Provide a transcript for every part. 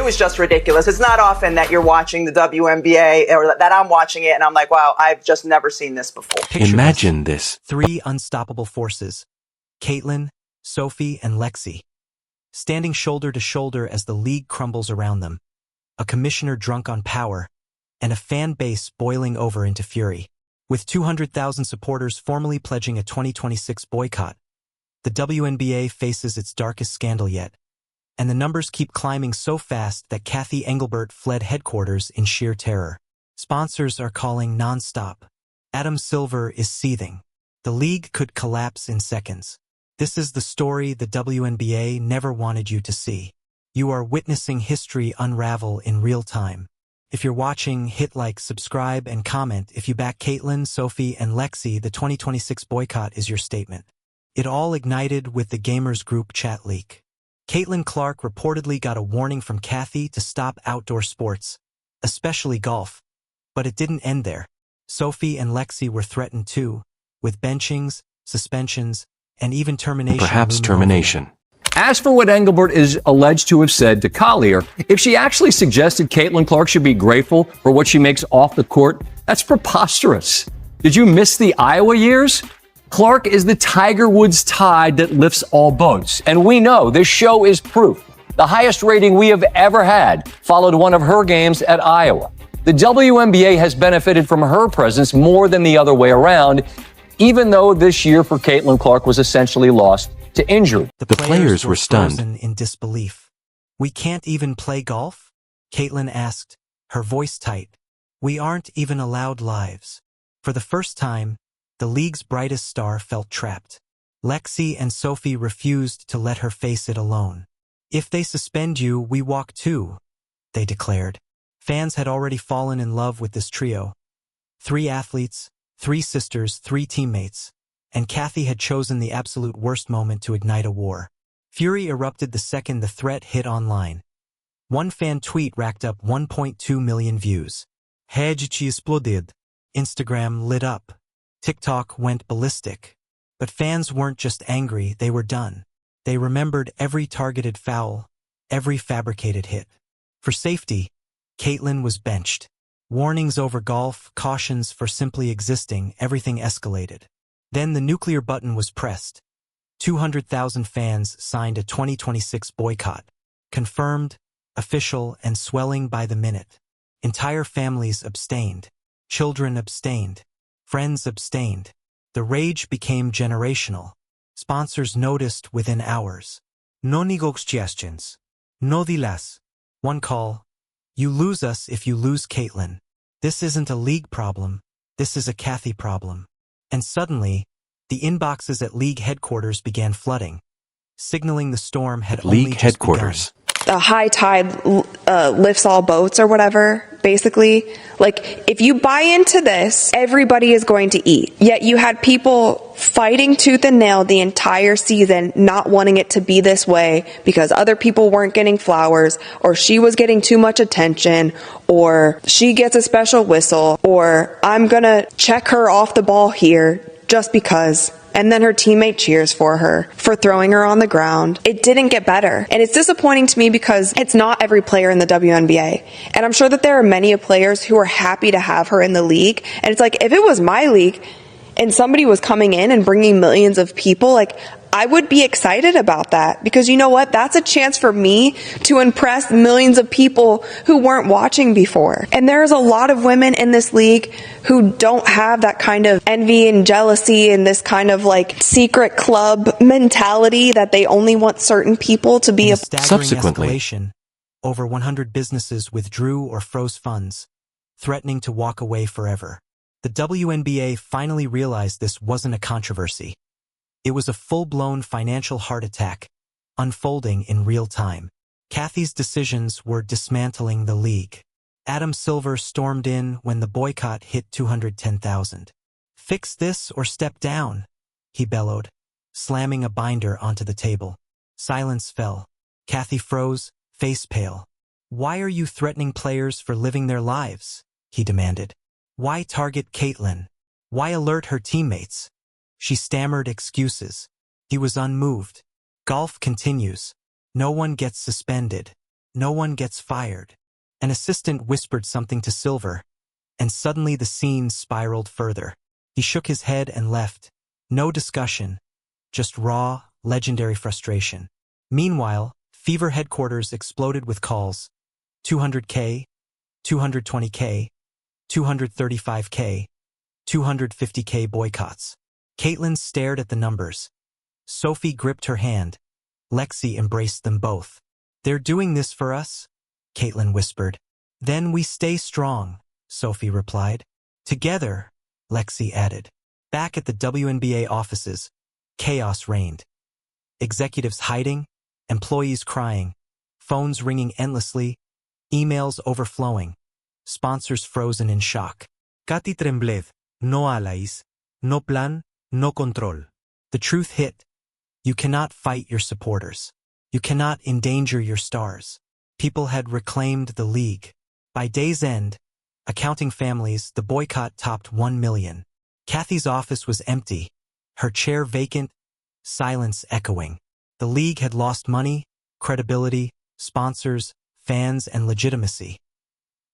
It was just ridiculous. It's not often that you're watching the WNBA or that I'm watching it and I'm like, wow, I've just never seen this before. Imagine this. 3 unstoppable forces, Caitlyn, Sophie, and Lexi, standing shoulder to shoulder as the league crumbles around them, a commissioner drunk on power, and a fan base boiling over into fury. With 200,000 supporters formally pledging a 2026 boycott, the WNBA faces its darkest scandal yet, and the numbers keep climbing so fast that Cathy Engelbert fled headquarters in sheer terror. Sponsors are calling non-stop. Adam Silver is seething. The league could collapse in seconds. This is the story the WNBA never wanted you to see. You are witnessing history unravel in real time. If you're watching, hit like, subscribe, and comment. If you back Caitlyn, Sophie, and Lexi, the 2026 boycott is your statement. It all ignited with the Gamers Group chat leak. Caitlyn Clark reportedly got a warning from Cathy to stop outdoor sports, especially golf. But it didn't end there. Sophie and Lexi were threatened too, with benchings, suspensions, and even termination. Perhaps termination. As for what Engelbert is alleged to have said to Collier, if she actually suggested Caitlyn Clark should be grateful for what she makes off the court, that's preposterous. Did you miss the Iowa years? Clark is the Tiger Woods tide that lifts all boats. And we know this show is proof. The highest rating we have ever had followed one of her games at Iowa. The WNBA has benefited from her presence more than the other way around, even though this year for Caitlyn Clark was essentially lost to injury. The players were stunned. Frozen in disbelief. We can't even play golf? Caitlyn asked, her voice tight. We aren't even allowed lives. For the first time, the league's brightest star felt trapped. Lexi and Sophie refused to let her face it alone. If they suspend you, we walk too, they declared. Fans had already fallen in love with this trio. 3 athletes, 3 sisters, 3 teammates, and Cathy had chosen the absolute worst moment to ignite a war. Fury erupted the second the threat hit online. One fan tweet racked up 1.2 million views. Rede exploded. Instagram lit up. TikTok went ballistic. But fans weren't just angry, they were done. They remembered every targeted foul, every fabricated hit. For safety, Caitlyn was benched. Warnings over golf, cautions for simply existing, everything escalated. Then the nuclear button was pressed. 200,000 fans signed a 2026 boycott. Confirmed, official, and swelling by the minute. Entire families abstained. Children abstained. Friends abstained. The rage became generational. Sponsors noticed within hours. No negociations. No dilas. One call. You lose us if you lose Caitlyn. This isn't a league problem. This is a Cathy problem. And suddenly, the inboxes at league headquarters began flooding, signaling the storm had only League just headquarters. The high tide lifts all boats or whatever, basically. Like, if you buy into this, everybody is going to eat. Yet you had people fighting tooth and nail the entire season, not wanting it to be this way because other people weren't getting flowers, or she was getting too much attention, or she gets a special whistle, or I'm gonna check her off the ball here just because. And then her teammate cheers for her for throwing her on the ground. It didn't get better. And it's disappointing to me because it's not every player in the WNBA. And I'm sure that there are many players who are happy to have her in the league. And it's like, if it was my league and somebody was coming in and bringing millions of people, like, I would be excited about that, because you know what? That's a chance for me to impress millions of people who weren't watching before. And there's a lot of women in this league who don't have that kind of envy and jealousy and this kind of like secret club mentality that they only want certain people to be a staggering Subsequently, escalation. Over 100 businesses withdrew or froze funds, threatening to walk away forever. The WNBA finally realized this wasn't a controversy. It was a full-blown financial heart attack, unfolding in real time. Cathy's decisions were dismantling the league. Adam Silver stormed in when the boycott hit 210,000. Fix this or step down, he bellowed, slamming a binder onto the table. Silence fell. Cathy froze, face pale. Why are you threatening players for living their lives? He demanded. Why target Caitlyn? Why alert her teammates? She stammered excuses. He was unmoved. Golf continues. No one gets suspended. No one gets fired. An assistant whispered something to Silver, and suddenly the scene spiraled further. He shook his head and left. No discussion, just raw, legendary frustration. Meanwhile, Fever headquarters exploded with calls. 200K, 220K, 235K, 250K boycotts. Caitlyn stared at the numbers. Sophie gripped her hand. Lexi embraced them both. They're doing this for us? Caitlyn whispered. Then we stay strong, Sophie replied. Together, Lexi added. Back at the WNBA offices, chaos reigned. Executives hiding, employees crying, phones ringing endlessly, emails overflowing, sponsors frozen in shock. Cathy trembled, no allies, no plan, no control. The truth hit. You cannot fight your supporters. You cannot endanger your stars. People had reclaimed the league. By day's end, accounting families, the boycott topped 1 million. Cathy's office was empty, her chair vacant, silence echoing. The league had lost money, credibility, sponsors, fans, and legitimacy.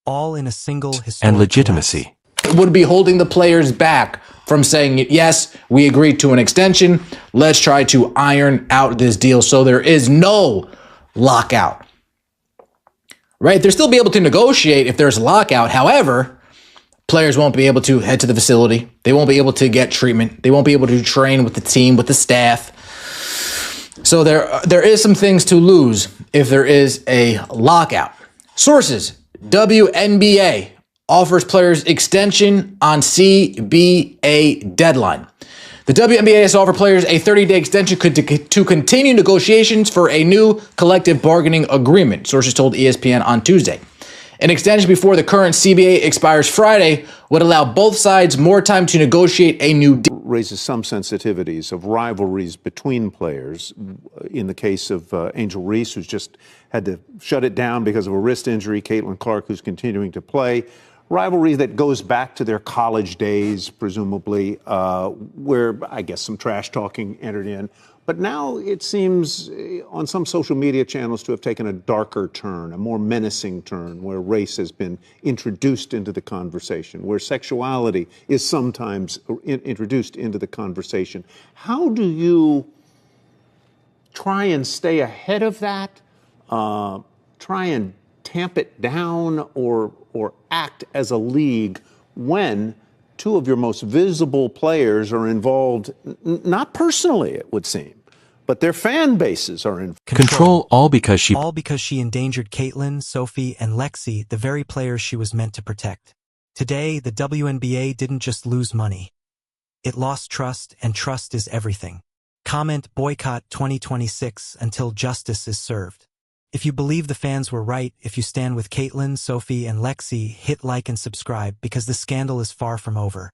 All in a single historic And legitimacy. collapse. It would be holding the players back from saying, yes, we agreed to an extension. Let's try to iron out this deal so there is no lockout. Right? They'll still be able to negotiate if there's a lockout. However, players won't be able to head to the facility. They won't be able to get treatment. They won't be able to train with the team, with the staff. So there is some things to lose if there is a lockout. Sources, WNBA offers players extension on CBA deadline. The WNBA has offered players a 30-day extension to continue negotiations for a new collective bargaining agreement, sources told ESPN on Tuesday. An extension before the current CBA expires Friday would allow both sides more time to negotiate a new deal. Raises some sensitivities of rivalries between players. In the case of Angel Reese, who's just had to shut it down because of a wrist injury, Caitlyn Clark, who's continuing to play. Rivalry that goes back to their college days, presumably, where I guess some trash talking entered in. But now it seems on some social media channels to have taken a darker turn, a more menacing turn, where race has been introduced into the conversation, where sexuality is sometimes introduced into the conversation. How do you try and stay ahead of that, try and tamp it down, or act as a league when two of your most visible players are involved, not personally, it would seem, but their fan bases are involved? Control all because she endangered Caitlyn, Sophie, and Lexi, the very players she was meant to protect. Today, the WNBA didn't just lose money. It lost trust, and trust is everything. Comment Boycott 2026 until justice is served. If you believe the fans were right, if you stand with Caitlyn, Sophie, and Lexi, hit like and subscribe because the scandal is far from over.